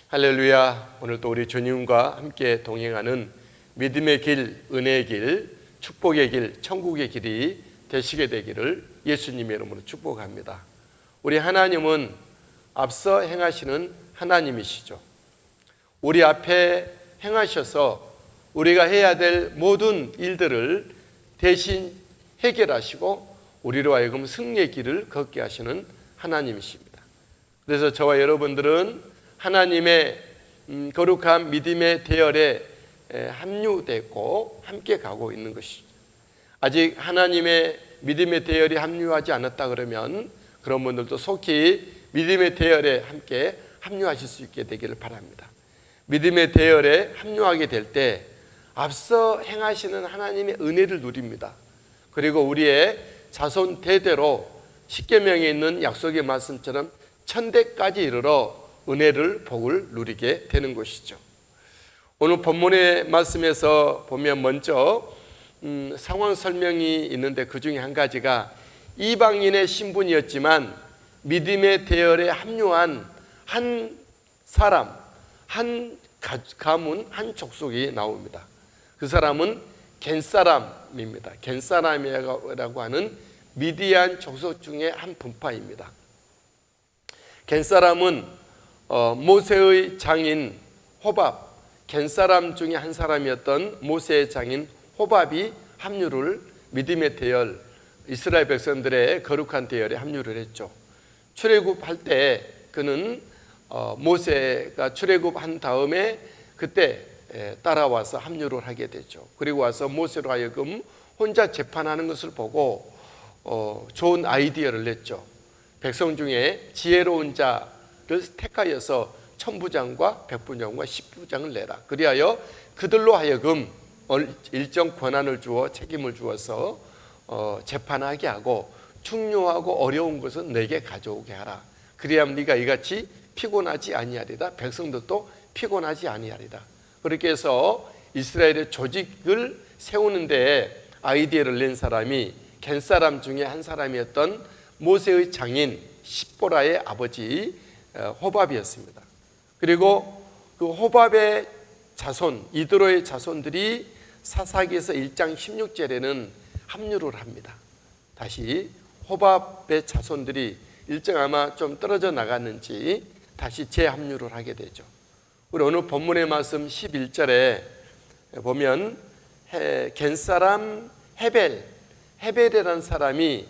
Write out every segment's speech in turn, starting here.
할렐루야. 오늘도 우리 주님과 함께 동행하는 믿음의 길, 은혜의 길, 축복의 길, 천국의 길이 되시게 되기를 예수님의 이름으로 축복합니다. 우리 하나님은 앞서 행하시는 하나님이시죠. 우리 앞에 행하셔서 우리가 해야 될 모든 일들을 대신 해결하시고 우리로 하여금 승리의 길을 걷게 하시는 하나님이십니다. 그래서 저와 여러분들은 하나님의 거룩한 믿음의 대열에 합류됐고 함께 가고 있는 것이죠. 아직 하나님의 믿음의 대열이 합류하지 않았다 그러면 그런 분들도 속히 믿음의 대열에 함께 합류하실 수 있게 되기를 바랍니다. 믿음의 대열에 합류하게 될 때 앞서 행하시는 하나님의 은혜를 누립니다. 그리고 우리의 자손 대대로 십계명에 있는 약속의 말씀처럼 천대까지 이르러 은혜를 복을 누리게 되는 것이죠. 오늘 본문의 말씀에서 보면 먼저 상황 설명이 있는데 그 중에 한 가지가 이방인의 신분이었지만 믿음의 대열에 합류한 한 사람, 한 가문, 한 족속이 나옵니다. 그 사람은 겐사람입니다. 겐사람이라고 하는 미디안 족속 중에 한 분파입니다. 겐사람은 모세의 장인 호밥, 겐사람 중에 한 사람이었던 모세의 장인 호밥이 합류를 믿음의 대열, 이스라엘 백성들의 거룩한 대열에 합류를 했죠. 출애굽할 때 그는 모세가 출애굽한 다음에 그때 따라와서 합류를 하게 되죠. 그리고 와서 모세로 하여금 혼자 재판하는 것을 보고 좋은 아이디어를 냈죠. 백성 중에 지혜로운 자를 택하여서 천부장과 백부장과 십부장을 내라. 그리하여 그들로 하여금 일정 권한을 주어 책임을 주어서 재판하게 하고 중요하고 어려운 것은 내게 가져오게 하라. 그리하면 네가 이같이 피곤하지 아니하리라. 백성들도 피곤하지 아니하리라. 그렇게 해서 이스라엘의 조직을 세우는데 아이디어를 낸 사람이 겐사람 중에 한 사람이었던 모세의 장인 십보라의 아버지 호밥이었습니다. 그리고 그 호밥의 자손 이드로의 자손들이 사사기에서 1장 16절에는 합류를 합니다. 다시 호밥의 자손들이 일정 아마 좀 떨어져 나갔는지 다시 재합류를 하게 되죠. 우리 오늘 본문의 말씀 11절에 보면 겐사람 헤벨이라는 사람이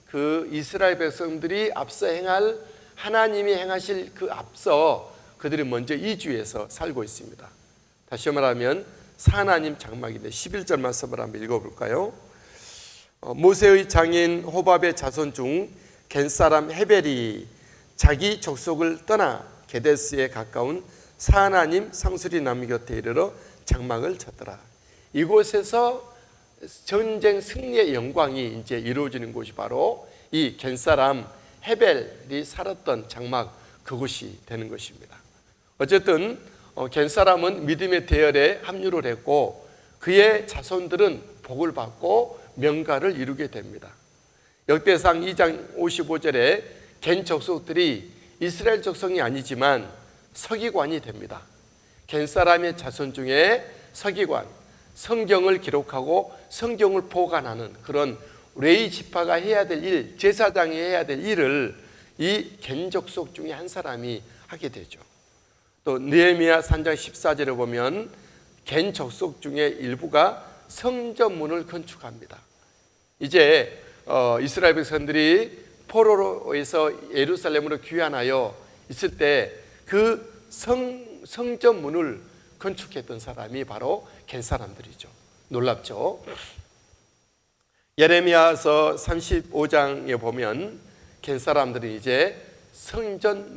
그 이스라엘 백성들이 앞서 행할 하나님이 행하실 그 앞서 그들이 먼저 이주해서 살고 있습니다. 다시 말하면 사하나님 장막인데 11절 말씀을 한번 읽어볼까요? 모세의 장인 호밥의 자손 중 겐사람 헤벨이 자기 족속을 떠나 게데스에 가까운 사하나님 상수리나무 곁에 이르러 장막을 쳤더라. 이곳에서 전쟁 승리의 영광이 이제 이루어지는 곳이 바로 이 겐사람 헤벨이 살았던 장막 그곳이 되는 것입니다. 어쨌든 겐사람은 믿음의 대열에 합류를 했고 그의 자손들은 복을 받고 명가를 이루게 됩니다. 역대상 2장 55절에 겐 족속들이 이스라엘 족속이 아니지만 서기관이 됩니다. 겐사람의 자손 중에 서기관, 성경을 기록하고 성경을 보관하는 그런 레위 지파가 해야 될 일, 제사장이 해야 될 일을 이 겐 족속 중에 한 사람이 하게 되죠. 또 느헤미야 3장 14절에 보면 겐 족속 중에 일부가 성전문을 건축합니다. 이제 이스라엘 백성들이 포로로에서 예루살렘으로 귀환하여 있을 때 그 성전문을 건축했던 사람이 바로 겐 사람들이죠. 놀랍죠? 예레미야서 35장에 보면 겐 사람들이 이제 성전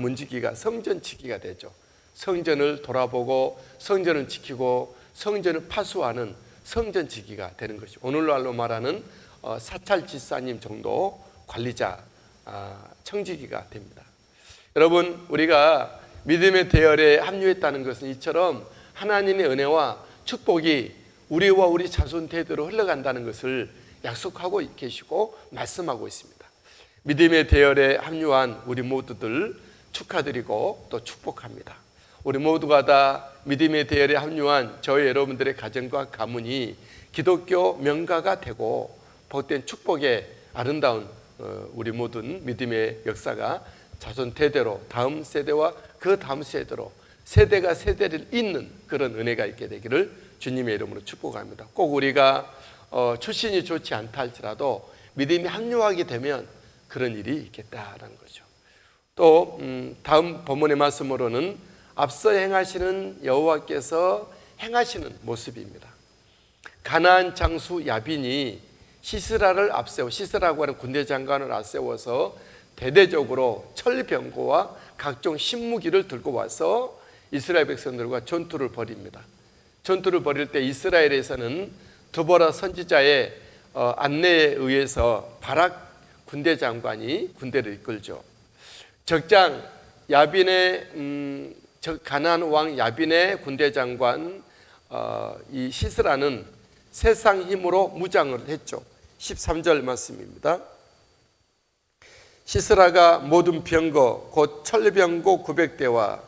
문지기가 성전 지키가 되죠. 성전을 돌아보고 성전을 지키고 성전을 파수하는 성전 지키가 되는 것이죠. 오늘날로 말하는 사찰 집사님 정도 관리자 청지기가 됩니다. 여러분 우리가 믿음의 대열에 합류했다는 것은 이처럼 하나님의 은혜와 축복이 우리와 우리 자손 대대로 흘러간다는 것을 약속하고 계시고 말씀하고 있습니다. 믿음의 대열에 합류한 우리 모두들 축하드리고 또 축복합니다. 우리 모두가 다 믿음의 대열에 합류한 저희 여러분들의 가정과 가문이 기독교 명가가 되고 복된 축복의 아름다운 우리 모든 믿음의 역사가 자손 대대로 다음 세대와 그 다음 세대로 세대가 세대를 잇는 그런 은혜가 있게 되기를 주님의 이름으로 축복합니다. 꼭 우리가 출신이 좋지 않다 할지라도 믿음이 합류하게 되면 그런 일이 있겠다라는 거죠. 또 다음 본문의 말씀으로는 앞서 행하시는 여호와께서 행하시는 모습입니다. 가나안 장수 야빈이 시스라를 앞세워, 시스라고 하는 군대 장관을 앞세워서 대대적으로 철병거와 각종 신무기를 들고 와서 이스라엘 백성들과 전투를 벌입니다. 전투를 벌일 때 이스라엘에서는 드보라 선지자의 안내에 의해서 바락 군대 장관이 군대를 이끌죠. 적장 야빈의 가나안 왕 야빈의 군대 장관 이 시스라는 세상 힘으로 무장을 했죠. 13절 말씀입니다. 시스라가 모든 병거 곧 철병고 900대와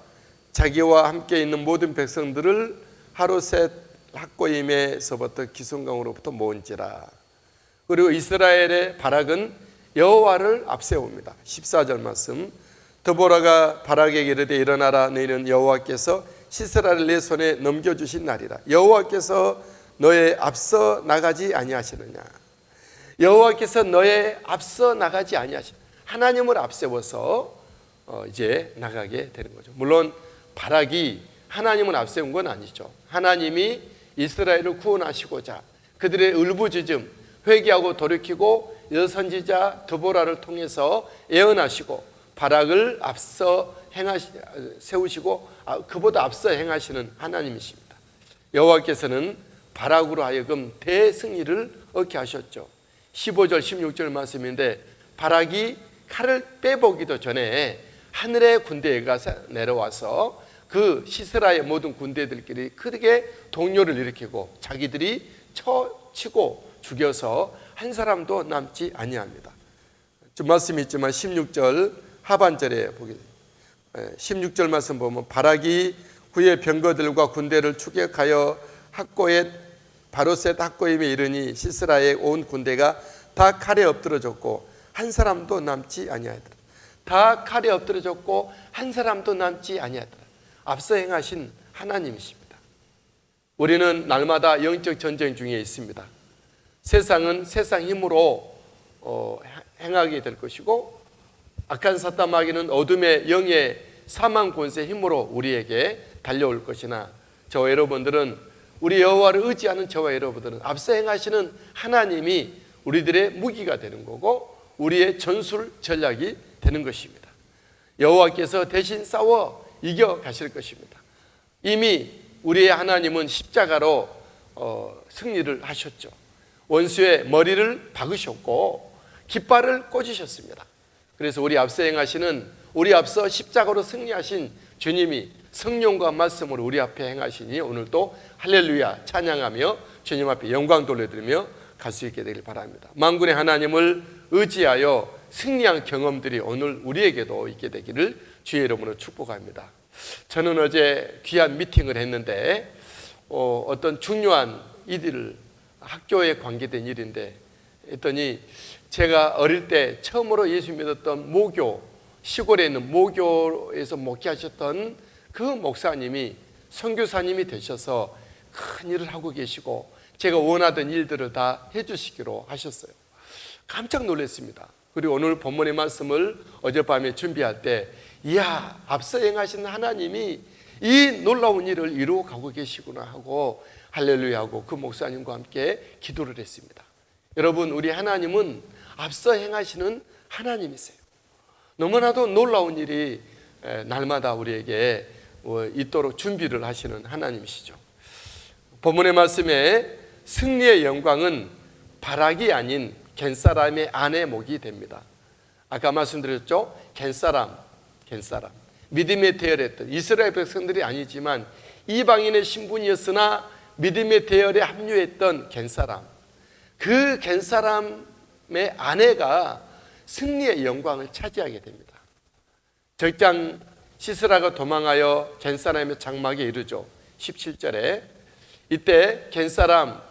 자기와 함께 있는 모든 백성들을 하루셋 학고임에서부터 기슭강으로부터 모은지라. 그리고 이스라엘의 바락은 여호와를 앞세웁니다. 14절 말씀. 드보라가 바락에게 이르되 일어나라, 너희는 여호와께서 시스라를 내 손에 넘겨주신 날이라. 여호와께서 너의 앞서 나가지 아니하시느냐. 여호와께서 너의 앞서 나가지 아니하시느냐. 하나님을 앞세워서 이제 나가게 되는 거죠. 물론 바락이 하나님을 앞세운 건 아니죠. 하나님이 이스라엘을 구원하시고자 그들의 울부짖음 회개하고 돌이키고 여선지자 드보라를 통해서 예언하시고 바락을 앞서 세우시고 그보다 앞서 행하시는 하나님이십니다. 여호와께서는 바락으로 하여금 대승리를 얻게 하셨죠. 15절 16절 말씀인데 바락이 칼을 빼보기도 전에 하늘의 군대가 내려와서 그 시스라의 모든 군대들끼리 크게 동요를 일으키고 자기들이 치고 죽여서 한 사람도 남지 아니합니다. 좀 말씀이 있지만 16절 하반절에 보게 16절 말씀 보면 바락이 그의 병거들과 군대를 추격하여 학고에 바로셋 학고임에 이르니 시스라의 온 군대가 다 칼에 엎드러졌고 한 사람도 남지 아니하더라. 다 칼에 엎드러졌고 한 사람도 남지 아니하더라. 앞서 행하신 하나님이십니다. 우리는 날마다 영적 전쟁 중에 있습니다. 세상은 세상 힘으로 행하게 될 것이고 악한 사탄 마귀는 어둠의 영의 사망 권세 힘으로 우리에게 달려올 것이나 저와 여러분들은 우리 여호와를 의지하는 저와 여러분들은 앞서 행하시는 하나님이 우리들의 무기가 되는 거고 우리의 전술 전략이 되는 것입니다. 여호와께서 대신 싸워 이겨 가실 것입니다. 이미 우리의 하나님은 십자가로 승리를 하셨죠. 원수의 머리를 박으셨고 깃발을 꽂으셨습니다. 그래서 우리 앞서 행하시는 우리 앞서 십자가로 승리하신 주님이 성령과 말씀으로 우리 앞에 행하시니 오늘도 할렐루야 찬양하며 주님 앞에 영광 돌려드리며 갈 수 있게 되길 바랍니다. 만군의 하나님을 의지하여 승리한 경험들이 오늘 우리에게도 있게 되기를 주의 이름으로 축복합니다. 저는 어제 귀한 미팅을 했는데 어떤 중요한 일을 학교에 관계된 일인데 했더니 제가 어릴 때 처음으로 예수 믿었던 모교, 시골에 있는 모교에서 목회하셨던 그 목사님이 선교사님이 되셔서 큰 일을 하고 계시고 제가 원하던 일들을 다 해주시기로 하셨어요. 깜짝 놀랐습니다. 그리고 오늘 본문의 말씀을 어젯밤에 준비할 때 이야, 앞서 행하신 하나님이 이 놀라운 일을 이루어 가고 계시구나 하고 할렐루야 하고 그 목사님과 함께 기도를 했습니다. 여러분, 우리 하나님은 앞서 행하시는 하나님이세요. 너무나도 놀라운 일이 날마다 우리에게 있도록 준비를 하시는 하나님이시죠. 본문의 말씀에 승리의 영광은 바락이 아닌 겐사람의 아내 목이 됩니다. 아까 말씀드렸죠? 겐사람 믿음의 대열했던 이스라엘 백성들이 아니지만 이방인의 신분이었으나 믿음의 대열에 합류했던 겐사람, 그 겐사람의 아내가 승리의 영광을 차지하게 됩니다. 적장 시스라가 도망하여 겐사람의 장막에 이르죠. 17절에 이때 겐사람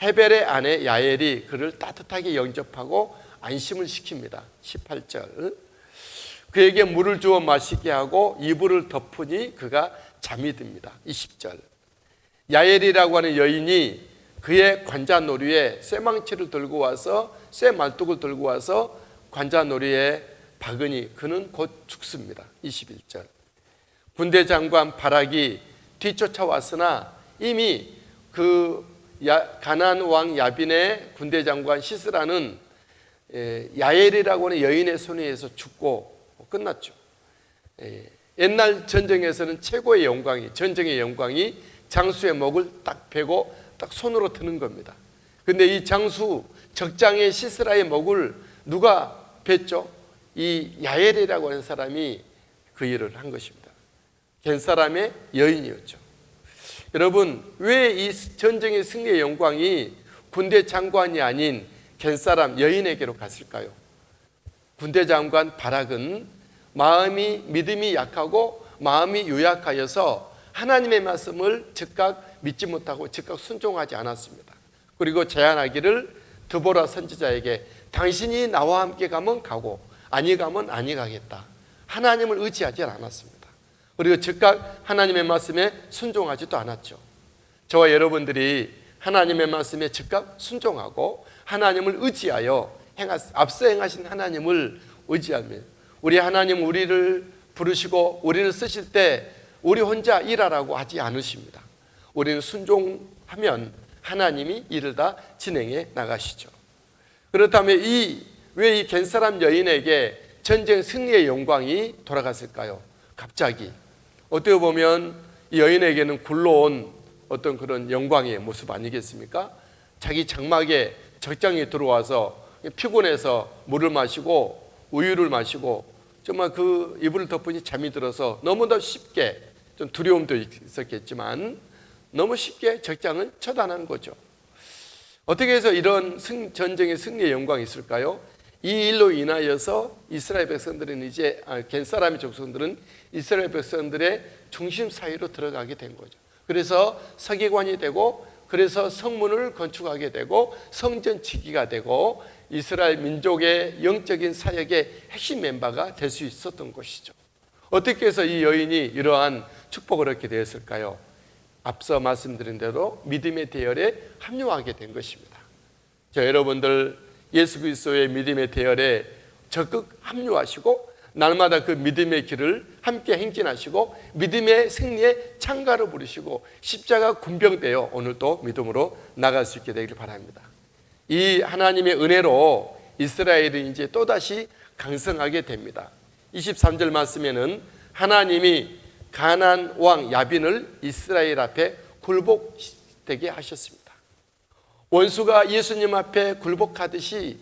헤벨의 아내 야엘이 그를 따뜻하게 영접하고 안심을 시킵니다. 18절 그에게 물을 주어 마시게 하고 이불을 덮으니 그가 잠이 듭니다. 20절 야엘이라고 하는 여인이 그의 관자놀이에 쇠망치를 들고 와서 쇠말뚝을 들고 와서 관자놀이에 박으니 그는 곧 죽습니다. 21절 군대 장관 바락이 뒤쫓아왔으나 이미 그 가나안 왕 야빈의 군대 장관 시스라는 야엘이라고 하는 여인의 손에 의해서 죽고 끝났죠. 옛날 전쟁에서는 최고의 영광이, 전쟁의 영광이 장수의 목을 딱 베고 딱 손으로 드는 겁니다. 근데 이 장수 적장의 시스라의 목을 누가 뱄죠? 이 야엘이라고 하는 사람이 그 일을 한 것입니다. 겐사람의 여인이었죠. 여러분, 왜 이 전쟁의 승리의 영광이 군대 장관이 아닌 겐사람 여인에게로 갔을까요? 군대 장관 바락은 믿음이 약하고 마음이 유약하여서 하나님의 말씀을 즉각 믿지 못하고 즉각 순종하지 않았습니다. 그리고 제안하기를 드보라 선지자에게 당신이 나와 함께 가면 가고 아니 가면 아니 가겠다. 하나님을 의지하지 않았습니다. 그리고 즉각 하나님의 말씀에 순종하지도 않았죠. 저와 여러분들이 하나님의 말씀에 즉각 순종하고 하나님을 의지하여 앞서 행하신 하나님을 의지하면 우리 하나님 우리를 부르시고 우리를 쓰실 때 우리 혼자 일하라고 하지 않으십니다. 우리는 순종하면 하나님이 일을 다 진행해 나가시죠. 그렇다면 왜 이 겐사람 여인에게 전쟁 승리의 영광이 돌아갔을까요? 갑자기 어떻게 보면 이 여인에게는 굴러온 어떤 그런 영광의 모습 아니겠습니까? 자기 장막에 적장이 들어와서 피곤해서 물을 마시고 우유를 마시고 정말 그 이불을 덮으니 잠이 들어서 너무나 쉽게, 좀 두려움도 있었겠지만 너무 쉽게 적장을 처단한 거죠. 어떻게 해서 이런 전쟁의 승리의 영광이 있을까요? 이 일로 인하여서 이스라엘 백성들은 겐사람의 족속들은 이스라엘 백성들의 중심 사이로 들어가게 된 거죠. 그래서 서기관이 되고, 그래서 성문을 건축하게 되고, 성전 지기가 되고, 이스라엘 민족의 영적인 사역의 핵심 멤버가 될 수 있었던 것이죠. 어떻게 해서 이 여인이 이러한 축복을 얻게 되었을까요? 앞서 말씀드린 대로 믿음의 대열에 합류하게 된 것입니다. 자, 여러분들 예수 그리스도의 믿음의 대열에 적극 합류하시고 날마다 그 믿음의 길을 함께 행진하시고 믿음의 승리에 창가를 부르시고 십자가 군병되어 오늘도 믿음으로 나갈 수 있게 되기를 바랍니다. 이 하나님의 은혜로 이스라엘이 이제 또다시 강성하게 됩니다. 23절 말씀에는 하나님이 가나안 왕 야빈을 이스라엘 앞에 굴복되게 하셨습니다. 원수가 예수님 앞에 굴복하듯이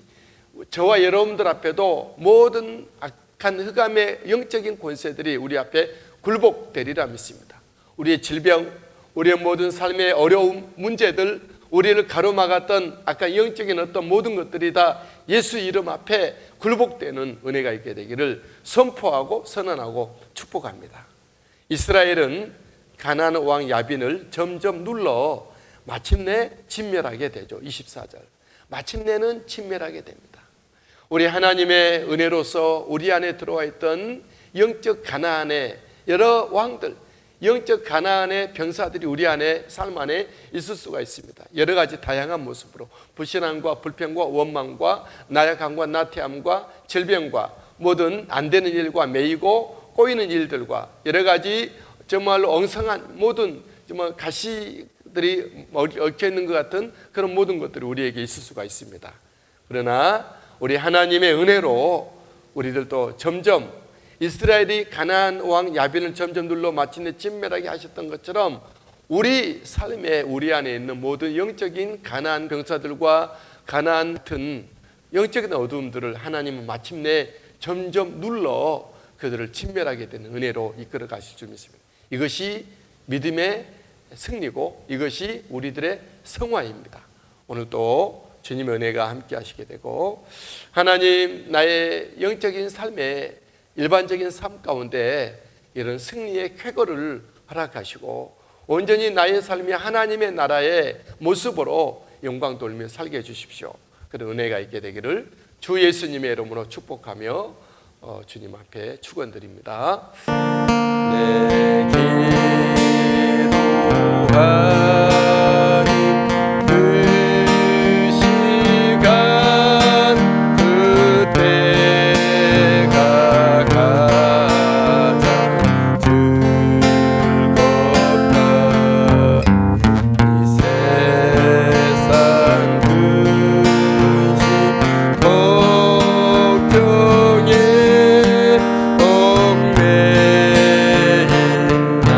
저와 여러분들 앞에도 모든 악한 흑암의 영적인 권세들이 우리 앞에 굴복되리라 믿습니다. 우리의 질병, 우리의 모든 삶의 어려움, 문제들, 우리를 가로막았던 악한 영적인 어떤 모든 것들이 다 예수 이름 앞에 굴복되는 은혜가 있게 되기를 선포하고 선언하고 축복합니다. 이스라엘은 가나안 왕 야빈을 점점 눌러 마침내 진멸하게 되죠. 24절 마침내는 진멸하게 됩니다. 우리 하나님의 은혜로서 우리 안에 들어와 있던 영적 가나안의 여러 왕들, 영적 가나안의 병사들이 우리 안에 삶 안에 있을 수가 있습니다. 여러 가지 다양한 모습으로 불신앙과 불평과 원망과 나약함과 나태함과 질병과 모든 안 되는 일과 매이고 꼬이는 일들과 여러 가지 정말로 엉성한 모든 정말 가시들이 얽혀 있는 것 같은 그런 모든 것들이 우리에게 있을 수가 있습니다. 그러나 우리 하나님의 은혜로 우리들도 점점 이스라엘이 가나안 왕 야빈을 점점 눌러 마침내 진멸하게 하셨던 것처럼 우리 삶에 우리 안에 있는 모든 영적인 가나안 병사들과 가나안 같은 영적인 어두움들을 하나님은 마침내 점점 눌러 그들을 진멸하게 되는 은혜로 이끌어 가실 줄 믿습니다. 이것이 믿음의 승리고 이것이 우리들의 성화입니다. 오늘도 주님의 은혜가 함께 하시게 되고 하나님 나의 영적인 삶에 일반적인 삶 가운데 이런 승리의 쾌거를 허락하시고 온전히 나의 삶이 하나님의 나라의 모습으로 영광 돌며 살게 해주십시오. 그런 은혜가 있게 되기를 주 예수님의 이름으로 축복하며 주님 앞에 축원드립니다. 내 기도하는 그 시간 그때가 가장 즐겁다. 이 세상 근심 걱정에 얽매인 나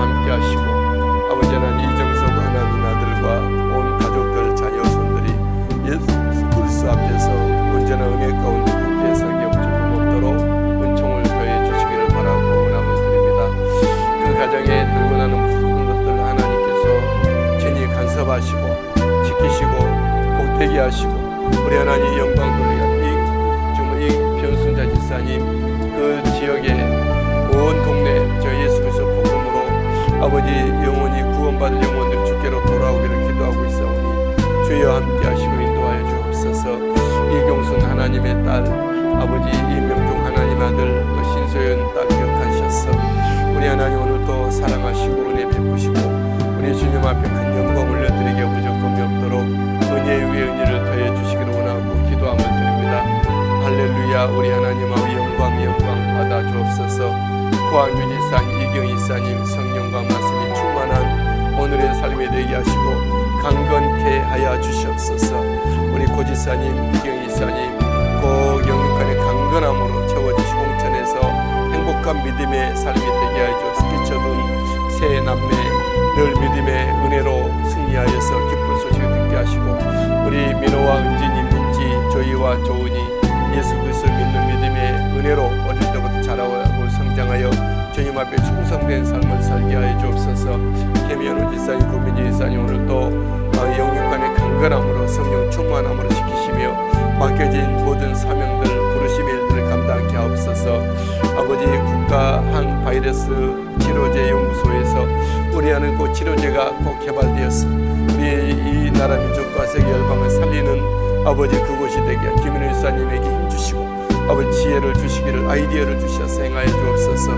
함께 하시고 아버지 하나님 이정석 하나님 아들과 온 가족들 자녀손들이 예수 그리스도 앞에서 언제나 은혜 가운데 굳게 서게 없도록 은총을 더해 주시기를 바라고 원함을 드립니다. 그 가정에 들고 나는 모든 것들 하나님께서 친히 간섭하시고 지키시고 복되게 하시고 우리 하나님 영광 돌리게 정말 이 변순자 집사님 그 지역의 온 동네 저 예수 그리스도 복음으로 아버지 영혼이 구원받을 영혼들이 주께로 돌아오기를 기도하고 있사오니 주여 함께 하시고 인도하여 주옵소서. 이경순 하나님의 딸 아버지 이명중 하나님 아들 또 신소연 딸 기억하셔서 우리 하나님 오늘 또 사랑하시고 은혜 베푸시고 우리 주님 앞에 큰 영광 올려드리게 부족함이 없도록 은혜 위에 은혜를 더해 주시기를 원하고 기도함을 드립니다. 할렐루야. 우리 하나님 아버지 영광 받아 주옵소서. 고한주 지사님 이경희 지사님 성령과 말씀이 충만한 오늘의 삶이 되게 하시고 강건케 하여 주시옵소서. 우리 고 지사님 이경희 지사님 그 영육간의 강건함으로 채워주시고 홍천에서 행복한 믿음의 삶이 되게 하여 주옵소서. 끼쳐둔 새 남매 늘 믿음의 은혜로 승리하여서 기쁜 소식을 듣게 하시고 우리 민호와 은진이 민지 조이와 조은이 예수 그리스도를 믿는 믿음의 은혜로 어릴 때부터 자라고 성장하여 주님 앞에 충성된 삶을 살게 하여 주옵소서. 김현우 지사님 구민지 지사님 오늘 또 영육간의 강건함으로 성령 충만함으로 지키시며 맡겨진 모든 사명들 부르심의 일들을 감당케 하옵소서. 아버지 국가 항바이러스 치료제 연구소에서 우리 하는 그 치료제가 꼭 개발되었어 우리 이 나라 민족과 세계 열방을 살리는 아버지 그곳이 되게 김인우 지사님에게 힘주시고 아버지 지혜를 주시기를 아이디어를 주셔서 행하여 주옵소서.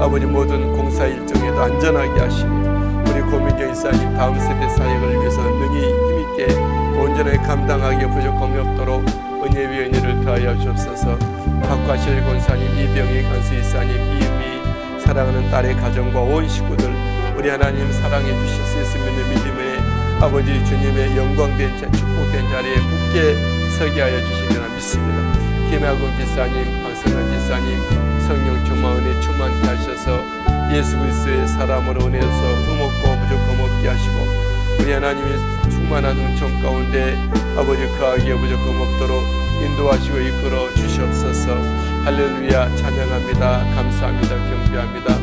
아버지 모든 공사 일정에도 안전하게 하시며 우리 고민정 지사님 다음 세대 사역을 위해서 능히 힘있게 온전하게 감당하기에 부족함이 없도록 은혜 위에 은혜를 더하여 주옵소서. 박과실 권사님 이병희 간수 지사님 이은미 사랑하는 딸의 가정과 온 식구들 우리 하나님 사랑해 주셔서 예수 믿는 믿음의 아버지 주님의 영광된 축복된 자리에 굳게 서게 하여 주시리라 믿습니다. 김하금 지사님 박성환 지사님 성령 충만 은혜 충만케 하셔서 예수 그리스도의 사람으로 은혜에서 흠없고 부족함 없게 하시고 우리 하나님의 충만한 은총 가운데 아버지 거하기에 부족함 없도록 인도하시고 이끌어 주시옵소서. 할렐루야. 찬양합니다. 감사합니다. 경배합니다.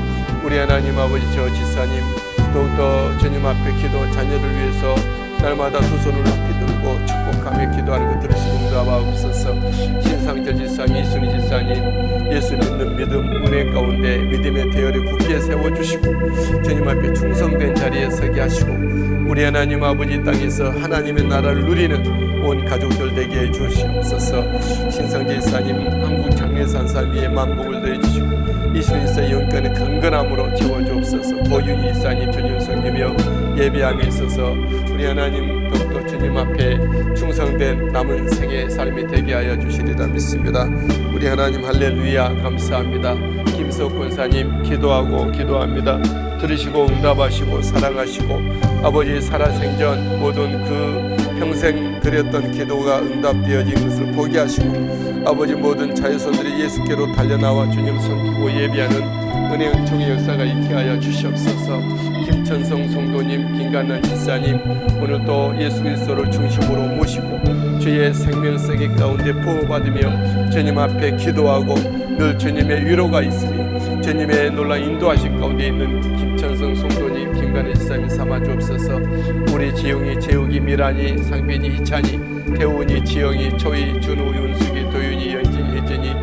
우리 하나님 아버지 저 지사님 더욱더 주님 앞에 기도 자녀를 위해서 날마다 두 손을 높이 들고 축복하며 기도하는 것 들으시고 응답하옵소서. 신상철 지사님 이순희 지사님 예수 믿는 믿음 은혜 가운데 믿음의 대열을 굳게 세워주시고 주님 앞에 충성된 자리에 서게 하시고 우리 하나님 아버지 땅에서 하나님의 나라를 누리는 온 가족들 되게 해주시옵소서. 신상재 지사님 한국 장례산사 위에 만복을 더해주시고 이순희 지사 영권의 강건함으로 채워주옵소서. 고윤희 지사님 주님 섬기며 예배함에 있어서 우리 하나님 더욱더 주님 앞에 충성된 남은 생의 삶이 되게 하여 주시리라 믿습니다. 우리 하나님 할렐루야 감사합니다. 김석 권사님 기도합니다. 들으시고 응답하시고 사랑하시고 아버지 살아생전 모든 그 평생 드렸던 기도가 응답되어진 것을 보게 하시고 아버지 모든 자녀손들이 예수께로 달려나와 주님 섬기고 예배하는 은혜 은총의 역사가 있게 하여 주시옵소서. 김천성 성도님 김간난 집사님 오늘 또 예수 그리스도를 중심으로 모시고 주의 생명세계 가운데 부어받으며 주님 앞에 기도하고 늘 주님의 위로가 있으며 주님의 놀라운 인도하신 가운데 있는 김천성 성도님 김간난 집사님 삼아 주옵소서. 우리 지용이 재욱이 미란이 상빈이 희찬이 태훈이 지영이 초이 준우 윤숙이 도윤이 연진이 혜진이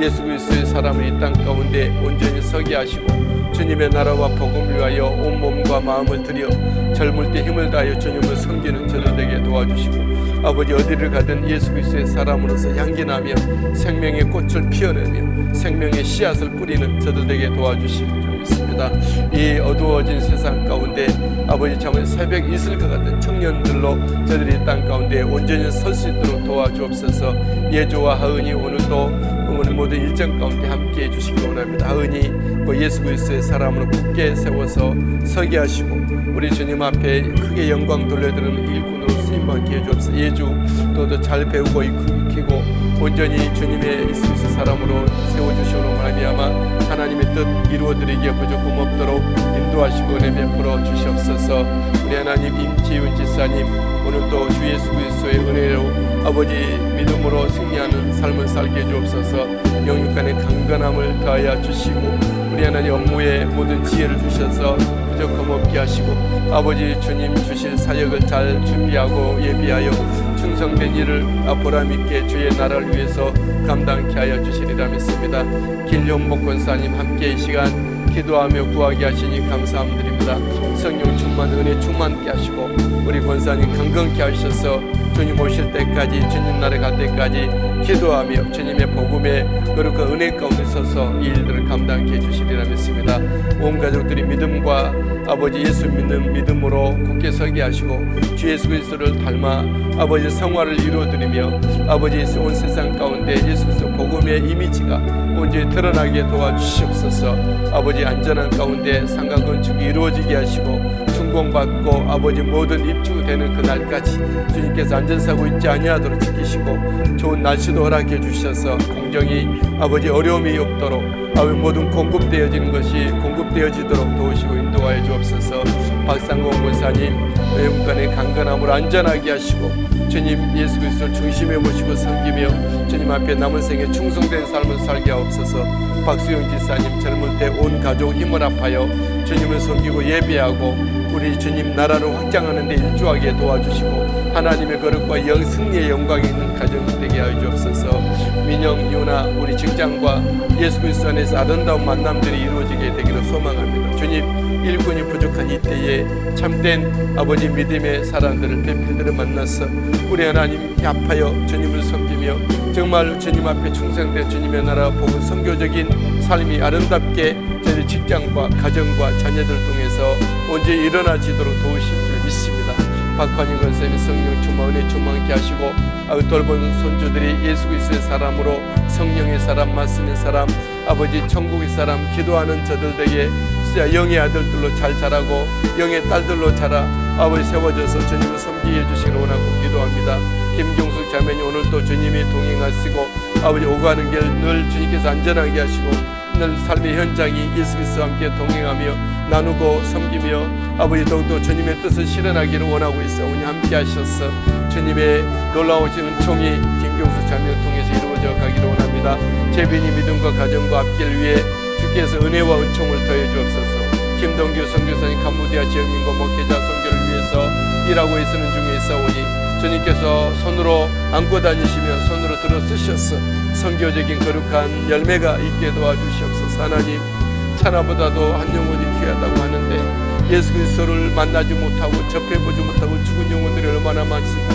예수 그리스도의 사람을 이 땅 가운데 온전히 서게 하시고 주님의 나라와 복음을 위하여 온 몸과 마음을 들여 젊을 때 힘을 다하여 주님을 섬기는 저들 되게 도와주시고 아버지 어디를 가든 예수 그리스도의 사람으로서 향기나며 생명의 꽃을 피워내며 생명의 씨앗을 뿌리는 저들 되게 도와주시기 좀 있습니다. 이 어두워진 세상 가운데 아버지 참을 새벽 이슬과 같은 청년들로 저들이 이 땅 가운데 온전히 설 수 있도록 도와주옵소서. 예조와 하은이 오늘도 오늘 모든 일정 가운데 함께해 주시기 원합니다. 하은이 예수 그리스도의 사람으로 굳게 세워서 서게 하시고 우리 주님 앞에 크게 영광 돌려드리는 일꾼으로 쓰임 받게 해주옵소서. 예주 또 잘 배우고 익히고 온전히 주님의 예수 사람으로 세워주시오로 말미암아 하나님의 뜻 이루어드리기에 부족함 없도록 인도하시고 은혜 베풀어 주시옵소서. 우리 하나님 임지훈 지사님 오늘도 주 예수 그리스도의 은혜로 아버지 믿음으로 승리하는 삶을 살게 해주옵소서. 영육간의 강건함을 더하여 주시고 우리 하나님 업무에 모든 지혜를 주셔서 부족함 없게 하시고 아버지 주님 주실 사역을 잘 준비하고 예비하여 충성된 일을 보람있게 주의 나라를 위해서 감당케 하여 주시리라 믿습니다. 길용목 권사님 함께 이 시간 기도하며 구하게 하시니 감사함드립니다. 성령 충만 은혜 충만케 하시고 우리 권사님 강건케 하셔서 주님 오실 때까지 주님 나라에 갈 때까지 기도하며 주님의 복음에 거룩한 은혜 가운데 서서 이 일들을 감당케 해주시리라 믿습니다. 온 가족들이 믿음과 아버지 예수 믿는 믿음으로 굳게 서게 하시고 주 예수 그리스도를 닮아 아버지 성화를 이루어드리며 아버지 온 세상 가운데 예수 그리스도 복음의 이미지가 온전히 드러나게 도와주시옵소서. 아버지 안전한 가운데 상가 건축이 이루어지게 하시고 준공받고 아버지 모든 입주되는 그날까지 주님께서 안전사고 있지 아니하도록 지키시고 좋은 날씨도 허락해 주셔서 공정이 아버지 어려움이 없도록 아버지 모든 공급되어지는 것이 공급되어지도록 도우시고 인도하여 주옵소서. 박상공 권사님 외국간의 강건함으로 안전하게 하시고 주님 예수 그리스도를 중심에 모시고 섬기며 주님 앞에 남은 생에 충성된 삶을 살게 하옵소서. 박수영 지사님 젊을 때 온 가족 힘을 합하여 주님을 섬기고 예배하고 우리 주님 나라를 확장하는 데 일조하게 도와주시고 하나님의 거룩과 승리의 영광이 있는 가정 되게 하여 주옵소서. 민영, 유나 우리 직장과 예수 그리스도 안에서 아름다운 만남들이 이루어지게 되기를 소망합니다. 주님 일꾼이 부족한 이때에 참된 아버지 믿음의 사람들을 배필들을 만나서 우리 하나님 합하여 주님을 섬기며 정말 주님 앞에 충성된 주님의 나라 복음 선교적인 삶이 아름답게 저희 직장과 가정과 자녀들 통해서 언제 일어나지도록 도우실 줄 믿습니다. 박환희 권사님의 성령 충만 은혜 충만케 하시고 돌보는 손주들이 예수 그리스도의 사람으로 성령의 사람 말씀의 사람 아버지 천국의 사람 기도하는 저들에게 영의 아들들로 잘 자라고 영의 딸들로 자라 아버지 세워져서 주님을 섬기게 해주시기를 원하고 기도합니다. 김경숙 자매님 오늘도 주님이 동행하시고 아버지 오고 가는 길 늘 주님께서 안전하게 하시고 늘 삶의 현장이 예수 그리스도와 함께 동행하며 나누고 섬기며 아버지 더욱더 주님의 뜻을 실현하기를 원하고 있사오니 함께 하셔서 주님의 놀라우신 은총이 김경숙 자매를 통해서 이루어져 가기를 원합니다. 재빈이 믿음과 가정과 앞길 위해 주께서 은혜와 은총을 더해 주옵소서. 김동규 선교사님 캄보디아 지역민과 목회자 선교를 위해서 일하고 있는 중에 있사오니 주님께서 손으로 안고 다니시며 손으로 들어 쓰셔서 선교적인 거룩한 열매가 있게 도와주시옵소서. 하나님 천하보다도 한 영혼이 귀하다고 하는데 예수 그리스도를 만나지 못하고 접해보지 못하고 죽은 영혼들이 얼마나 많습니까?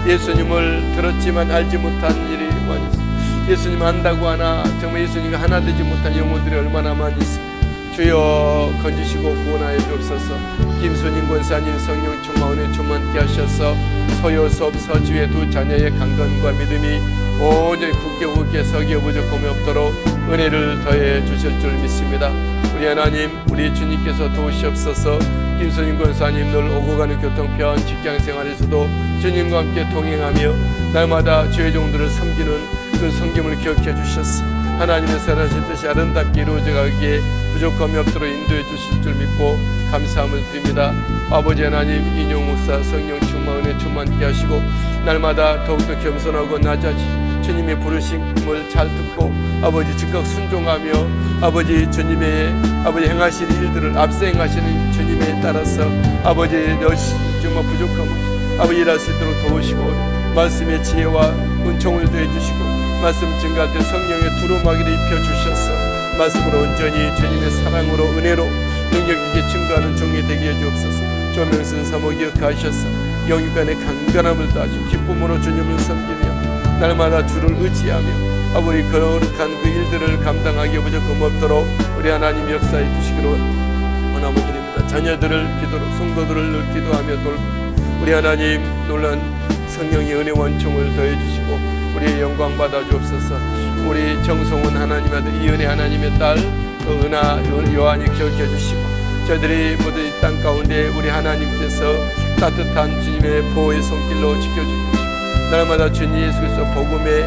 예수님을 들었지만 알지 못한 일이 많이 있습니다. 예수님 안다고 하나 정말 예수님과 하나 되지 못한 영혼들이 얼마나 많이 있습니다. 주여 건지시고 구원하여 주옵소서. 김순인 권사님 성령 충만 은혜 충만케 하셔서 서요섭 서주의 두 자녀의 강건과 믿음이 온전히 굳게 서기에 부족함이 없도록 은혜를 더해 주실 줄 믿습니다. 우리 하나님 우리 주님께서 도우시옵소서. 김순인 권사님 늘 오고 가는 교통편 직장생활에서도 주님과 함께 동행하며 날마다 주의 종들을 섬기는 그 섬김을 기억해 주셨어. 하나님의 선하신 뜻이 아름답게 이루어져 가기에 부족함이 없도록 인도해 주실 줄 믿고 감사함을 드립니다. 아버지 하나님 인용 목사 성령 충만 은혜 충만케 하시고 날마다 더욱더 겸손하고 낮아지 주님의 부르심을 잘 듣고 아버지 즉각 순종하며 아버지 주님의 아버지 행하시는 일들을 앞서 행하시는 주님에 따라서 아버지 정말 부족함 없이 아버지 일할 수 있도록 도우시고 말씀의 지혜와 은총을 더해 주시고 말씀 증가할 때 성령의 두루마기를 입혀주셔서 말씀으로 온전히 주님의 사랑으로 은혜로 능력 있게 증거하는 종이 되게 해주옵소서. 조명선 사모 기억하셔서 영육간의 강건함을 다하시고 기쁨으로 주님을 섬기며 날마다 주를 의지하며 아버지 거룩한 그 일들을 감당하기 부족함 없도록 우리 하나님 역사해 주시기로 원함을 드립니다. 자녀들을 기도로 성도들을 늘 기도하며 돌고 우리 하나님 놀란 성령의 은혜 원총을 더해 주시고 우리의 영광 받아 주옵소서. 우리 정성훈 하나님의 아들 이은혜 하나님의 딸 은하 요한이 기억해 주시고 저희들이 모두 이 땅 가운데 우리 하나님께서 따뜻한 주님의 보호의 손길로 지켜주시고 날마다 주님 예수 그리스도 복음에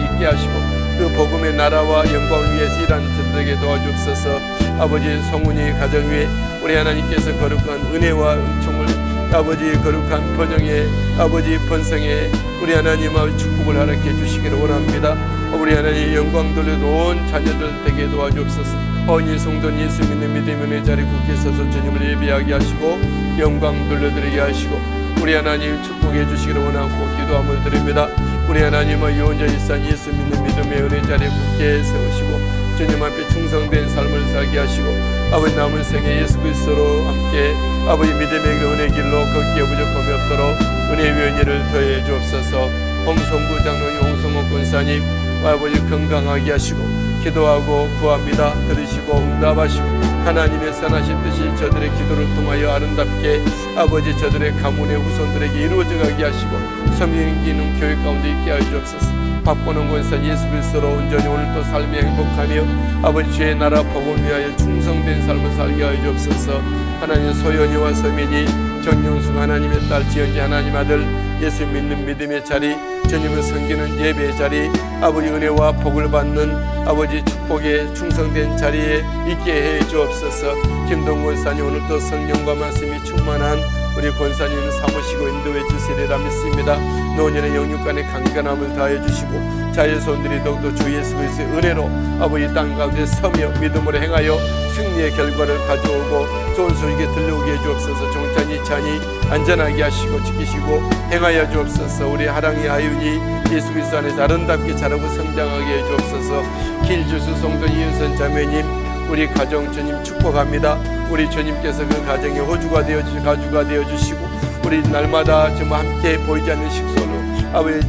있게 하시고 그 복음의 나라와 영광을 위해서 일하는 저들에게 도와주옵소서. 아버지 성훈이 가정 위에 우리 하나님께서 거룩한 은혜와 은총을 아버지 거룩한 번영의 아버지 번성에 우리 하나님 아버지 축복을 허락해 주시기를 원합니다. 우리 하나님 영광 돌려놓은 자녀들 되게 도와주옵소서. 허니 성도는 예수 믿는 믿음의 자리 굳게 서서 주님을 예배하게 하시고 영광 돌려드리게 하시고 우리 하나님 축복해 주시기를 원하고 기도함을 드립니다. 우리 하나님의 유언자 일산 예수 믿는 믿음의 은혜 자리에 굳게 세우시고 주님 앞에 충성된 삶을 살게 하시고 아버지 남은 생에 예수 그리스도로 함께 아버지 믿음의 은혜 길로 걷기에 부족함이 없도록 은혜의 은혜를 더해 주옵소서. 홍성구 장로님, 홍성호 권사님 아버지 건강하게 하시고 기도하고 구합니다. 들으시고 응답하시고 하나님의 선하신 뜻이 저들의 기도를 통하여 아름답게 아버지 저들의 가문의 후손들에게 이루어져 가게 하시고 섬기는 교회 가운데 있게 하여 주옵소서. 박보는 권사 예수 그리스도로 온전히 오늘도 삶이 행복하며 아버지 주의 나라 복음을 위하여 충성된 삶을 살게 하여 주옵소서. 하나님 소연이와 서민이 정영숙 하나님의 딸 지연지 하나님 아들 예수 믿는 믿음의 자리 주님을 섬기는 예배의 자리 아버지 은혜와 복을 받는 아버지 축복에 충성된 자리에 있게 해 주옵소서. 김동 권사님 오늘도 성령과 말씀이 충만한 우리 권사님을 사모시고 인도해 주시리라 믿습니다. 노년의 영육간의 강건함을 다해 주시고 자녀손들이 더욱더 주 예수 그리스도의 은혜로 아버지 땅 가운데 서며 믿음으로 행하여 승리의 결과를 가져오고 좋은 소식에 들려오게 해 주옵소서. 종찬이 찬이 안전하게 하시고 지키시고 행하여 주옵소서. 우리 하랑이 하윤이 예수 그리스도 안에서 아름답게 자라고 성장하게 해 주옵소서. 길주수 성도 이은선 자매님 우리 가정 주님 축복합니다. 우리 주님께서 그 가정의 호주가 되어주시고 가주가 되어주시고 우리 날마다 정말 함께 보이지 않는 식소로 아버지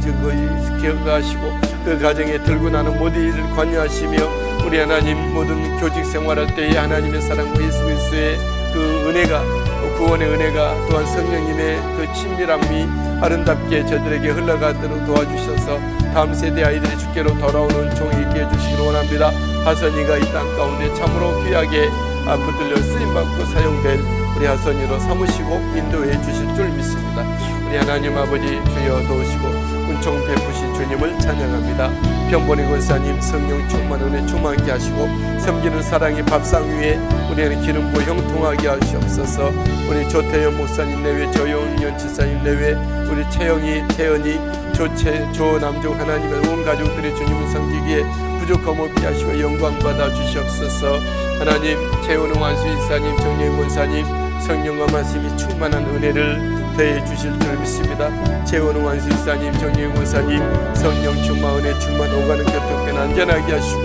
기억하시고 그 가정에 들고 나는 모든 일을 관여하시며 우리 하나님 모든 교직 생활할 때에 하나님의 사랑과 예수 그리스도의 그 은혜가 구원의 은혜가 또한 성령님의 그 친밀함이 아름답게 저들에게 흘러가도록 도와주셔서 다음 세대 아이들이 주께로 돌아오는 종이 있게 해주시기를 원합니다. 하선이가 이 땅 가운데 참으로 귀하게 붙들려 쓰임받고 사용될 우리 하선이로 삼으시고 인도해 주실 줄 믿습니다. 우리 하나님 아버지 주여 도우시고 은총 베푸신 주님을 찬양합니다. 평본의 권사님 성령 충만 은혜 충만케 하시고 섬기는 사랑의 밥상 위에 우리는 기름 부어 형통하게 하시옵소서. 우리 조태현 목사님 내외 조영은 연치사님 내외 우리 채영이 태연이 조남종 하나님의 온 가족들이 주님을 섬기기에 부족함 없게 하시고 영광 받아 주시옵소서. 하나님 재혼의 완수 이사님 정예인 권사님 성령과 말씀이 충만한 은혜를 더해 주실 줄 믿습니다. 재혼의 완수 이사님 정예인 권사님 성령 충만 은혜 충만 오가는 교통편 안전하게 하시고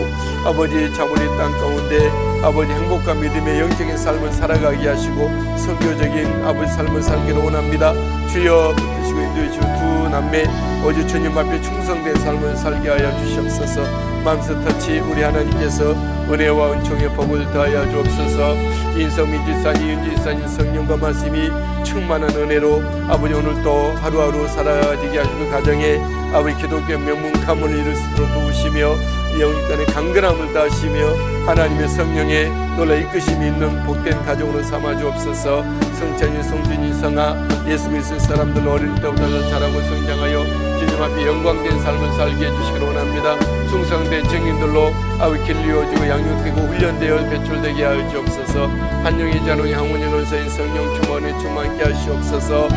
아버지 자물의 땅 가운데 아버지 행복과 믿음의 영적인 삶을 살아가게 하시고 선교적인 아버지 삶을 살기를 원합니다. 주여 붙드시고 인도해 주시고 두 남매 오직 주님 앞에 충성된 삶을 살게 하여 주시옵소서. 맘스 터치 우리 하나님께서 은혜와 은총의 복을 더하여 주옵소서. 인성민 지사님 이은지 지사님 성령과 말씀이 충만한 은혜로 아버지 오늘도 하루하루 살아지게 하시고 가정에 아버지 기독교 명문 가문을 이룰 수 있도록 도우시며 영육간의 강건함을 다하시며 하나님의 성령의 놀라 이끄심이 있는 복된 가정으로 삼아 주옵소서. 성찬이 성준이 성아 예수 그리스도의 사람들 어릴 때부터 자라고 성장하여 주님 앞에 영광된 삶을 살게 해주시기를 원합니다. 충성된 증인들로 아버지 길리어지고 양육되고 훈련되어 배출되게 하여 주옵소서. 한영희 자손이 항문이 논사인 성령 충만에 충만케 하시옵소서.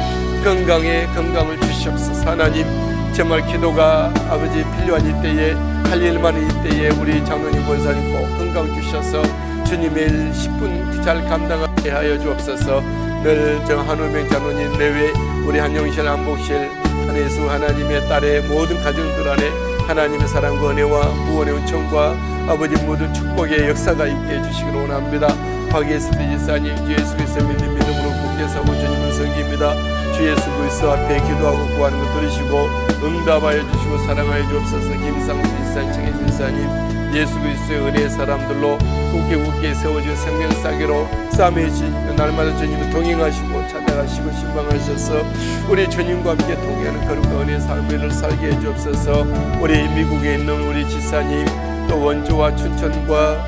건강을 주시옵소서. 하나님 정말 기도가 아버지 필요한 이때에 할 일 많은 이때에 우리 장로님 권사님 꼭 건강 주셔서 주님의 일 10분 잘 감당하게 하여 주옵소서. 늘 한우명 장로님 내외 우리 한영실 한복실 한혜수 하나님의 딸의 모든 가정들 안에 하나님의 사랑과 은혜와 구원의 은총과 아버지 모든 축복의 역사가 있게 해주시기를 원합니다. 박예수 지사님 주 예수 그리스도 믿는 믿음으로 굳게 서고 주님을 섬깁니다. 주 예수 그리스도 앞에 기도하고 구하는 것 들으시고 응답하여 주시고 사랑하여 주옵소서. 김상수 지사님 정혜진 지사님 예수 그리스도의 은혜의 사람들로 굳게 세워진 생명 싸기로 싸매지 날마다 주님을 동행하시고 찾아가시고 신방하셔서 우리 주님과 함께 동행하는 거룩한 은혜의 삶을 살게 해주옵소서. 우리 미국에 있는 우리 지사님 또 원주와 춘천과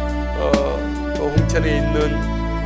또 홍천에 있는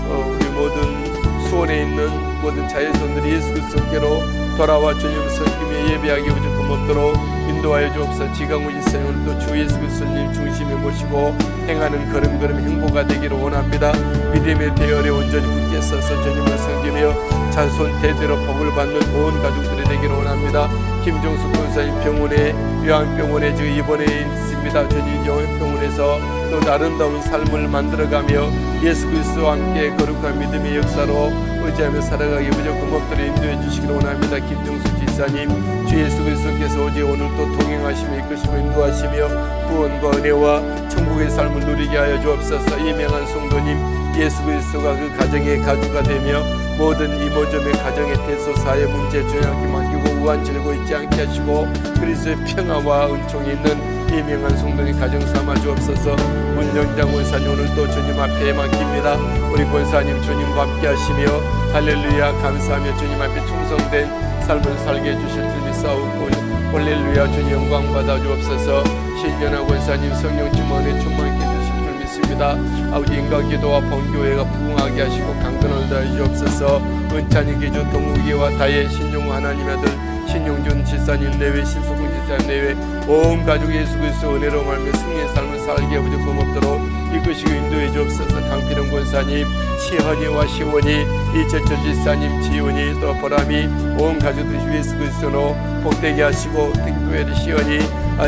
우리 모든 수원 일본에 있는 모든 자녀손들이 예수 그리스도께로 돌아와 주님 섬기며 예배하기 부족함 없도록 인도하여 주옵소서. 지강우 지사님 오늘도 주 예수 그리스도님 중심에 모시고 행하는 걸음걸음 행보가 되기를 원합니다. 믿음의 대열에 온전히 굳게 서서 주님을 섬기며 자손 대대로 복을 받는 온 가족들이 되기를 원합니다. 김종숙 권사님 병원에 요양병원에 지금 입원해 있습니다. 주님 요양병원에서 또 아름다운 삶을 만들어가며 예수 그리스도와 함께 거룩한 믿음의 역사로 의지하며 살아가기 무조건 법들을 인도해 주시기를 원합니다. 김종숙 지사님 주 예수 그리스도께서 오직 오늘도 동행하시며 이끄시고 인도하시며 구원과 은혜와 천국의 삶을 누리게 하여 주옵소서. 이명한 성도님 예수 그리스도가 그 가정의 가주가 되며 모든 이모점의 가정의 대소사의 문제 조용하게 맡기고 우한 질고 있지 않게 하시고 그리스도의 평화와 은총이 있는 이명한 성도님 가정 삼아 주옵소서. 문영장 권사님 오늘도 주님 앞에 맡깁니다. 우리 권사님 주님과 함께 하시며 할렐루야 감사하며 주님 앞에 충성된 삶을 살게 해주실 줄 믿사옵고 할렐루야 주님 영광 받아 주옵소서. 신변화 권사님 성령 충만에 충만케 해주실 줄 믿습니다. 아버지 인간기도와 본교회가 부흥하게 하시고 강건을 다해 주옵소서. 은찬이 기주 동욱이와 다혜 신용우 하나님 아들 신용준 지사님 내외 신수근 지사님 내외 온 가족 예수 그리스도 은혜로 말며 승리의 삶을 살게 부족함 없도록 이끄시고 인도해 주옵소서. 강필원 권사님 시헌이와 시원이 이철철 지사님 지훈이 또 보람이 온 가족들이 예수 그리스도로 복되게 하시고 특별히 시헌이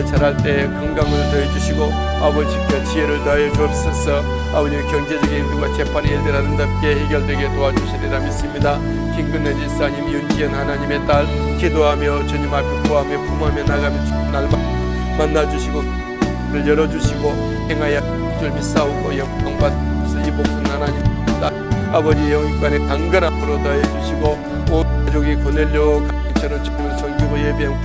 자랄 때 건강을 더해 주시고 아버지께 지혜를 더해 주옵소서. 아버지 경제적인 일들과 재판의 일들 아름답게 해결되게 도와주시리라 믿습니다. 김근래 지사님 윤지연 하나님의 딸 기도하며 주님 앞에 구하며 품하며 나가며 날 만나주시고 를 열어주시고 행하여 줄 믿사오고 영광받으소서. 이 복순 하나님 딸 아버지 영육간에 강건함으로 더해주시고 온 가족이 고넬료 가정처럼 주님을 섬기고 예배한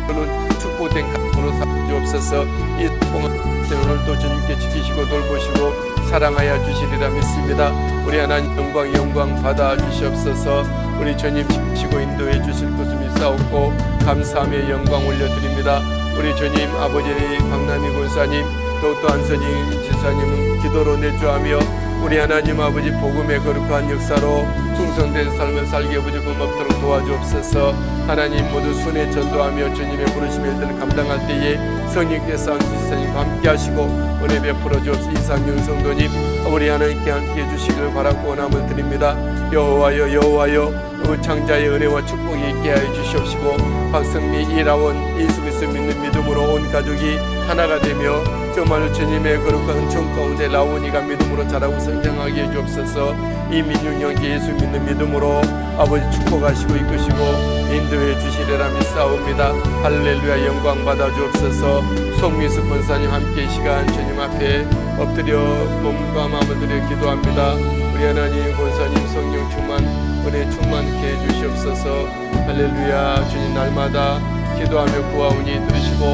부는 축복된 가정으로 삼주옵소서. 이 축복은 오늘도 주님께 지키시고 돌보시고 사랑하여 주시리라 믿습니다. 우리 하나님 영광 받아 주시옵소서. 우리 주님 지키시고 인도해 주실 것을 믿사옵고 감사하며 영광 올려드립니다. 우리 주님 아버지 박남희 권사님 더욱더 안선희 지사님은 기도로 내주하며 우리 하나님 아버지 복음의 거룩한 역사로 충성된 삶을 살게 부족함 없도록 도와주옵소서. 하나님 모두 순회 전도하며 주님의 부르심의 일들을 감당할 때에 성령께서 안수지사님과 함께 하시고 은혜 베풀어 주옵소서. 이상윤 성도님 우리 하나님께 함께 해주시기를 바라고 원함을 드립니다. 여호와여 창자의 은혜와 축복이 있게 하여 주시옵시고 박성미 이라원 예수 그리스도 믿는 믿음으로 온 가족이 하나가 되며 정말로 주님의 거룩한 은총 가운데 라오니가 믿음으로 자라고 성장하게 해주옵소서. 이민윤 형제 예수 믿는 믿음으로 아버지 축복하시고 이끄시고 인도해 주시리라 믿사옵니다. 할렐루야 영광 받아 주옵소서. 송미숙 권사님 함께 이 시간 주님 앞에 엎드려 몸과 마음을 들여 기도합니다. 우리 하나님 권사님 성령 충만 은혜 충만케 해주시옵소서. 할렐루야 주님 날마다 기도하며 구하오니 들으시고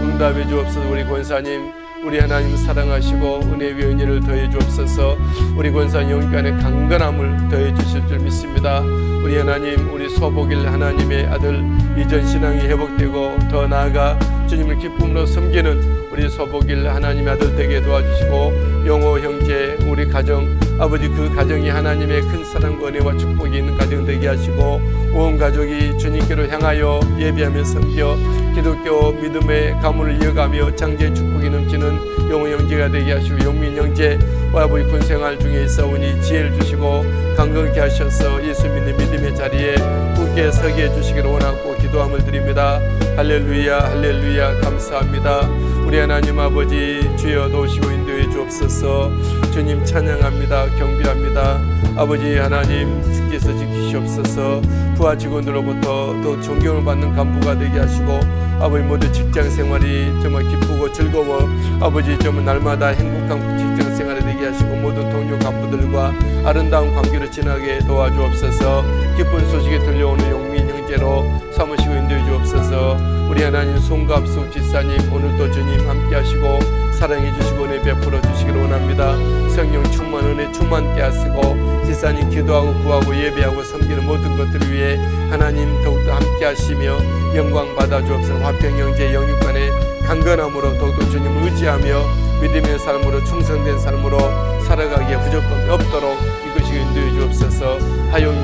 응답해 주옵소서. 우리 권사님 우리 하나님 사랑하시고 은혜 위에 은혜를 더해 주옵소서. 우리 권사님 영육간에 강건함을 더해 주실 줄 믿습니다. 우리 하나님 우리 소복일 하나님의 아들 이전 신앙이 회복되고 더 나아가 주님을 기쁨으로 섬기는 우리 소복일 하나님의 아들 되게 도와주시고 영호 형제 우리 가정 아버지 그 가정이 하나님의 큰 사랑과 은혜와 축복이 있는 가정 되게 하시고 온 가족이 주님께로 향하여 예배하며 섬겨 기독교 믿음의 가문을 이어가며 장제의 축복이 넘치는 영호 형제가 되게 하시고 용민 형제와 아버지 군생활 중에 있사오니 지혜를 주시고 강건케 하셔서 예수 믿는 믿음의 자리에 굳게 서게 해주시기를 원하고 기도함을 드립니다. 할렐루야 할렐루야 감사합니다. 우리 하나님 아버지 주여 도우시고 인도해 주옵소서. 주님 찬양합니다. 경배합니다. 아버지 하나님 주께서 지키시옵소서. 부하 직원들로부터 또 존경을 받는 간부가 되게 하시고 아버지 모두 직장 생활이 정말 기쁘고 즐거워 아버지 정말 날마다 행복한 직장 생활이 되게 하시고 모든 동료 간부들과 아름다운 관계를 지나게 도와주옵소서. 기쁜 소식이 들려오는 용민 형제로 삼으시고 인도해 주옵소서. 우리 하나님 송갑숙 지사님 오늘도 주님 함께 하시고 사랑해 주시고 은혜 베풀어 주시기를 원합니다. 성령 충만 은혜 충만케 하시고 지사님 기도하고 구하고 예배하고 섬기는 모든 것들을 위해 하나님 더욱더 함께 하시며 영광 받아 주옵소서. 화평 형제 영육간의 강건함으로 더욱더 주님을 의지하며 믿음의 삶으로 충성된 삶으로 살아가기에 부족함이 없도록 이것이 인도해 주옵소서. 하용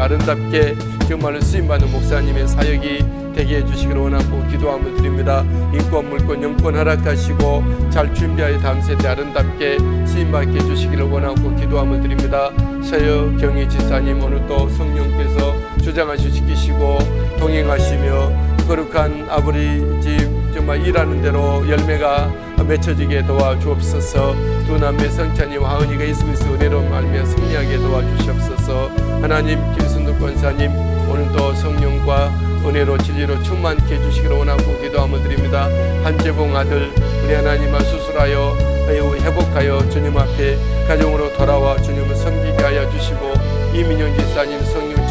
아름답게 정말로 쓰임받는 목사님의 사역이 되게 해주시기를 원하고 기도함을 드립니다. 인권, 물권, 영권 허락하시고 잘 준비하여 다음 세대 아름답게 쓰임받게 해주시기를 원하고 기도함을 드립니다. 서여 경희 지사님, 오늘도 성령께서 주장하시고 지키시고 동행하시며 거룩한 아버지 정말 일하는 대로 열매가 맺혀지게 도와주옵소서. 두 남매 성찬이와 하은이가 예수 그리스도 은혜로 말미암아 승리하게 도와주시옵소서. 하나님, 김순덕 권사님, 오늘도 성령과 은혜로 진리로 충만케 해주시기를 원하고 기도함을 드립니다. 한재봉 아들 우리 하나님을 수술하여 회복하여 주님 앞에 가정으로 돌아와 주님을 섬기게 하여 주시고, 이민영 지사님 성령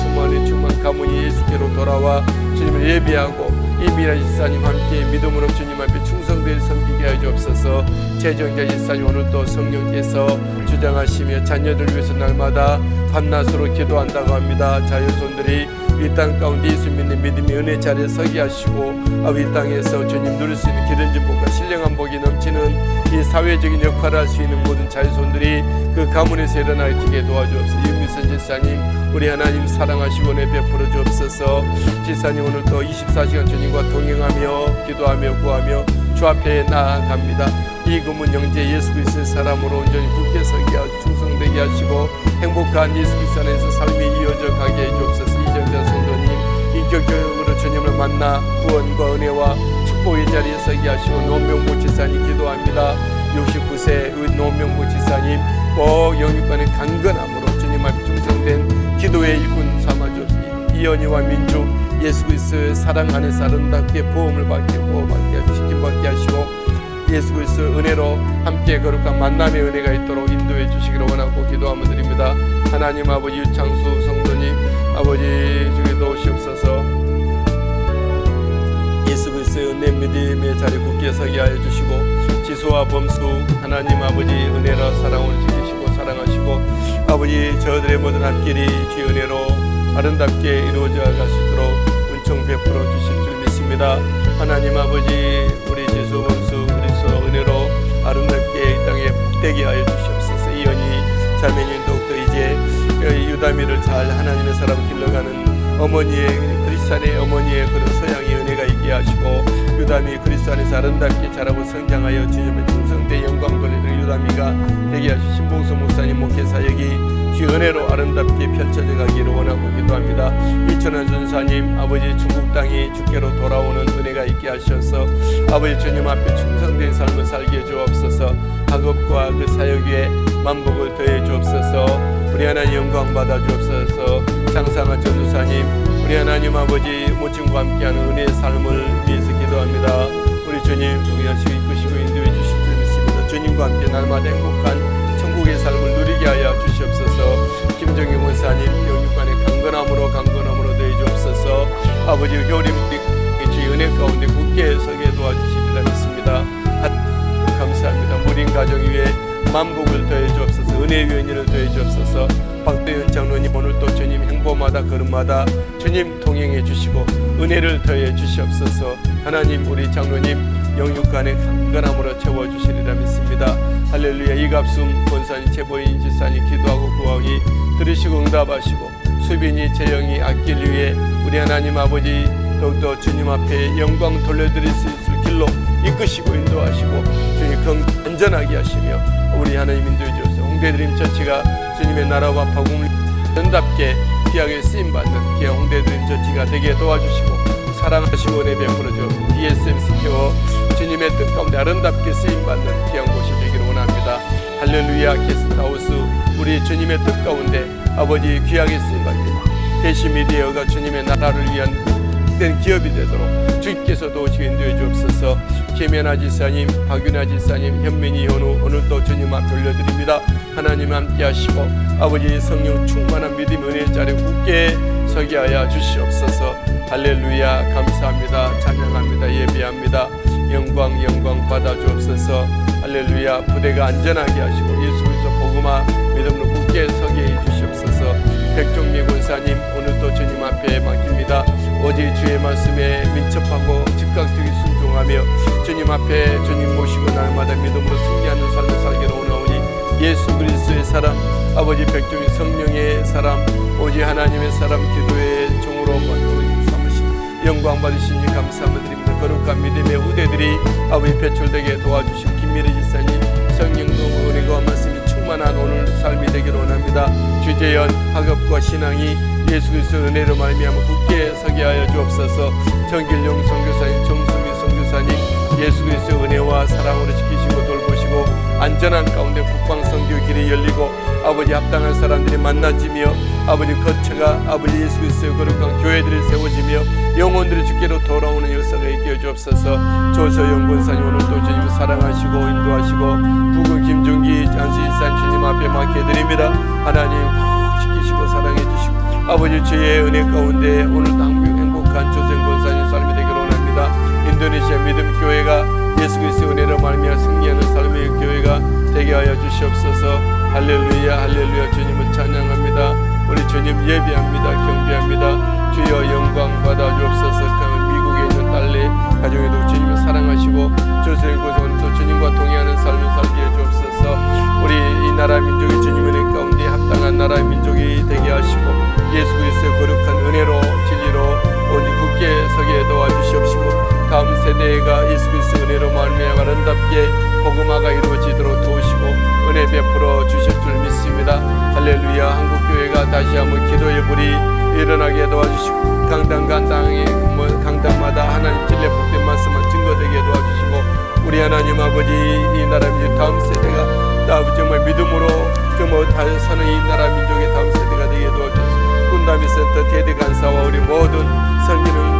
충만 가문이 예수께로 돌아와 주님을 예비하고 이미라 지사님 함께 믿음으로 주님 앞에 충성되어 섬기게 하여 주옵소서. 최정자 지사님, 오늘도 성령께서 주장하시며 자녀들 위해서 날마다 밤낮으로 기도한다고 합니다. 자녀손들이 이 땅 가운데 예수 믿는 믿음의 은혜 자리에 서게 하시고 이 땅에서 주님 누릴 수 있는 기름진 복과 신령한 복이 넘치는 이 사회적인 역할을 할 수 있는 모든 자녀손들이 그 가문에서 일어나게 되게 도와주옵소서. 윤미선 지사님, 우리 하나님 사랑하시고 은혜 베풀어 주옵소서. 지사님, 오늘도 24시간 주님과 동행하며 기도하며 구하며 주 앞에 나아갑니다. 이금은 영재 예수 그리스도의 사람으로 온전히 굳게 서게 하시고 충성되게 하시고 행복한 예수 그리스도 안에서 삶이 이어져 가게 해 주옵소서. 이정자 성도님, 인격적으로 주님을 만나 구원과 은혜와 축복의 자리에 서게 하시고 노명보 지사님 기도합니다. 69세 노명보 지사님 꼭 영육간의 강건함으로 주님 앞에 충성된 기도의 일꾼 삼아 주옵소서. 이연희와 민주 예수 그리스도의 사랑 안에서 아름답게 보험을 받게 하시고 지킴받게 하시고 예수 그리스도의 은혜로 함께 거룩한 만남의 은혜가 있도록 인도해 주시기를 원하고 기도함을 드립니다. 하나님 아버지, 유창수 성도님 아버지 중에도 오시옵소서. 예수 그리스도의 은혜 믿음의 자리 굳게 서게 하여 주시고, 지수와 범수 하나님 아버지 은혜로 사랑으로 지키시고 사랑하시고 아버지 저들의 모든 앞길이 주의 은혜로 아름답게 이루어져 갈 수 있도록 은총 베풀어 주실 줄 믿습니다. 하나님 아버지, 우리 지수 범수 은혜로 아름답게 이 땅에 복되게 하여 주시옵소서. 이연희 자매님 더욱더 이제 유다미를 잘 하나님의 사람 길러가는 어머니의 그리스도의 어머니의 그런 소양의 은혜가 있게 하시고, 유다미 그리스도 안에서 아름답게 자라고 성장하여 주님의 충성대 영광 돌리는 유다미가 되게 하시고, 신봉수 목사님 목회 사역이 주 은혜로 아름답게 펼쳐져 가기를 원하고 기도합니다. 이천원 전사님 아버지 중국 땅이 주께로 돌아오는 은혜가 있게 하셔서 아버지 주님 앞에 충성된 삶을 살게 해 주옵소서. 학업과 그 사역 위에 만복을 더해 주옵소서. 우리 하나님 영광 받아 주옵소서. 장상한 전도사님, 우리 하나님 아버지 모친과 함께하는 은혜의 삶을 위해서 기도합니다. 우리 주님 동의하시고 이끄시고 인도해 주실 줄 믿습니다. 주님과 함께 날마다 행복한 천국의 삶을 누리게 하여 주시옵소서. 김정희 목사님 영육간의 강건함으로 더해 주옵소서. 아버지 겨울임 주의 은혜 가운데 굳게 서게 도와주시리라 믿습니다. 감사합니다. 무린 가정 위에 만복을 더해 주옵소서. 은혜의 연인을 더해 주옵소서. 박도현 장로님, 오늘도 주님 행보마다 걸음마다 주님 동행해 주시고 은혜를 더해 주시옵소서. 하나님, 우리 장로님 영육간의 강건함으로 채워주시리라 믿습니다. 할렐루야. 이갑순 권사님, 최보인 지사님 기도하고 구하기 들으시고 응답하시고 수빈이 재영이 앞길 위해 우리 하나님 아버지 더욱더 주님 앞에 영광 돌려드릴 수 있을 길로 이끄시고 인도하시고 주님 안전하게 하시며 우리 하나님 인도해 주옵소서. 홍대드림 처치가 주님의 나라와 복음을 아름답게 귀하게 쓰임받는 귀한 홍대드림 처치가 되게 도와주시고 사랑하시고 은혜 베풀어 주옵소서. DSMC 키워 주님의 뜻 가운데 아름답게 쓰임받는 귀한 곳이 되기를 원합니다. 할렐루야. 게스트하우스 우리 주님의 뜻 가운데 아버지 귀하게 쓰임받는 대시미디어가 주님의 나라를 위한 된 기업이 되도록 주님께서 도우시고 인도해 주옵소서. 김연아 지사님, 박윤아 지사님, 현민이 현우 오늘도 주님 앞에 올려드립니다. 하나님 함께 하시고 아버지 성령 충만한 믿음 은혜의 자리에 굳게 서게 하여 주시옵소서. 할렐루야. 감사합니다. 찬양합니다. 예배합니다. 영광 받아 주옵소서. 할렐루야. 부대가 안전하게 하시고 예수 그리스도 복음화 믿음으로 굳게 서게 해 주시옵소서. 백종미 권사님 오늘도 주님 앞에 맡깁니다. 오직 주의 말씀에 민첩하고 즉각적인 순종하며 주님 앞에 주님 모시고 날마다 믿음으로 승리하는 삶을 살기로 원하오니 예수 그리스도의 사람, 아버지 백종이 성령의 사람, 오직 하나님의 사람, 기도의 종으로 삼으신 영광 받으시니 감사함을 드립니다. 거룩한 믿음의 후대들이 아버지 배출되게 도와주시고 김미래 지사님 성령도 은혜와 말씀이 충만한 오늘 삶이 되기를 원합니다. 주재현 학업과 신앙이 예수 그리스도 은혜로 말미암아 굳게 서게 하여 주옵소서. 정길용 선교사님, 정수미 선교사님 예수 그리스도 은혜와 사랑으로 지키시고 돌보시고 안전한 가운데 국방 선교 길이 열리고 아버지 합당한 사람들이 만나지며 아버지 거처가 아버지 예수 그리스도의 거룩한 교회들이 세워지며 영혼들이 주께로 돌아오는 역사가 있게 해 주옵소서. 조서영 권사님 오늘도 주님 사랑하시고 인도하시고 부근 김종기 장수인산 주님 앞에 맡겨드립니다. 하나님 꼭 지키시고 사랑해 주시고 아버지 주의 은혜 가운데 오늘도 행복한 조서영 권사님 삶이 되기를 원합니다. 인도네시아 믿음교회가 예수 그리스도의 은혜로 말미암아 승리하는 삶의 교회가 되게 하여 주시옵소서. 할렐루야 할렐루야. 주님을 찬양합니다. 우리 주님 예비합니다. 경배합니다. 주여 영광 받아 주옵소서. 미국에 있는 딸내 가정에도 주님을 사랑하시고 조선인고도 또 주님과 동행하는 삶을 살게 해 주옵소서. 우리 이 나라 민족이 주님의 은혜 가운데 합당한 나라의 민족이 되게 하시고 예수 그리스도의 거룩한 은혜로 진리로 오직 굳게 서게 도와주시옵시고 다음 세대가 예수 그리스도의 은혜로 말미암아 아름답게 복음화가 이루어지도록 도우시고 은혜 베풀어 주실 줄 믿습니다. 할렐루야. 한국교회가 다시 한번 기도의 불이 일어나게 도와주시고 강당마다 하나님 진리 복된 말씀을 증거되게 도와주시고 우리 하나님 아버지 이 나라 민족 다음 세대가 아버지 정말 믿음으로 정말 서는 이 나라 민족의 다음 세대가 되게 도와주시고 군다미 센터 테드 간사와 우리 모든 설교는